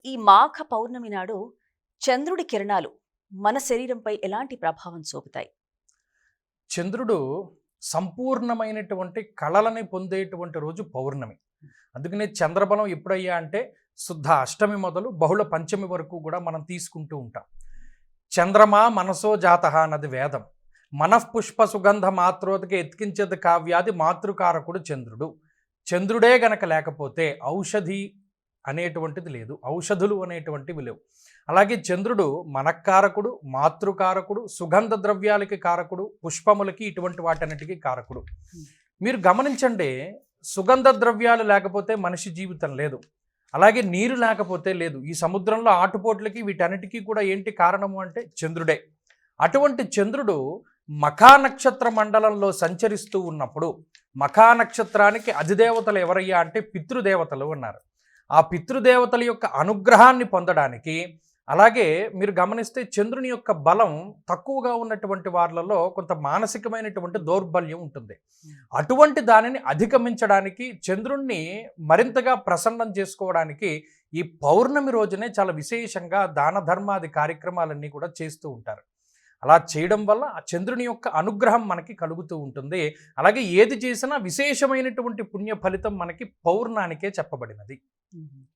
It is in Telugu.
ఈ మాఘ పౌర్ణమి నాడు చంద్రుడి కిరణాలు మన శరీరంపై ఎలాంటి ప్రభావం చూపుతాయి? చంద్రుడు సంపూర్ణమైనటువంటి కళలని పొందేటువంటి రోజు పౌర్ణమి. అందుకనే చంద్రబలం ఎప్పుడయ్యా అంటే శుద్ధ అష్టమి మొదలు బహుళ పంచమి వరకు కూడా మనం తీసుకుంటూ ఉంటాం. చంద్రమా మనసో జాతః అన్నది వేదం. మనఃపుష్ప సుగంధ మాత్రోదకి ఎత్కించదు కావ్యాది మాతృకారకుడు చంద్రుడు. చంద్రుడే గనక లేకపోతే ఔషధి అనేటువంటిది లేదు, ఔషధులు అనేటువంటివి లేవు. అలాగే చంద్రుడు మనక్కారకుడు, మాతృకారకుడు, సుగంధ ద్రవ్యాలకి కారకుడు, పుష్పములకి ఇటువంటి వాటన్నిటికీ కారకుడు. మీరు గమనించండి, సుగంధ ద్రవ్యాలు లేకపోతే మనిషి జీవితం లేదు, అలాగే నీరు లేకపోతే లేదు. ఈ సముద్రంలో ఆటుపోట్లకి వీటన్నిటికీ కూడా ఏంటి కారణము అంటే చంద్రుడే. అటువంటి చంద్రుడు మఖా నక్షత్ర మండలంలో సంచరిస్తూ ఉన్నప్పుడు, మఖా నక్షత్రానికి అధిదేవతలు ఎవరయ్యా అంటే పితృదేవతలు ఉన్నారు. ఆ పితృదేవతల యొక్క అనుగ్రహాన్ని పొందడానికి, అలాగే మీరు గమనిస్తే చంద్రుని యొక్క బలం తక్కువగా ఉన్నటువంటి వాళ్ళలో కొంత మానసికమైనటువంటి దౌర్బల్యం ఉంటుంది. అటువంటి దానిని అధిగమించడానికి, చంద్రుణ్ణి మరింతగా ప్రసన్నం చేసుకోవడానికి ఈ పౌర్ణమి రోజునే చాలా విశేషంగా దాన ధర్మాది కార్యక్రమాలన్నీ కూడా చేస్తూ ఉంటారు. అలా చేయడం వల్ల ఆ చంద్రుని యొక్క అనుగ్రహం మనకి కలుగుతూ ఉంటుంది. అలాగే ఏది చేసినా విశేషమైనటువంటి పుణ్య ఫలితం మనకి పౌర్ణానికే చెప్పబడినది.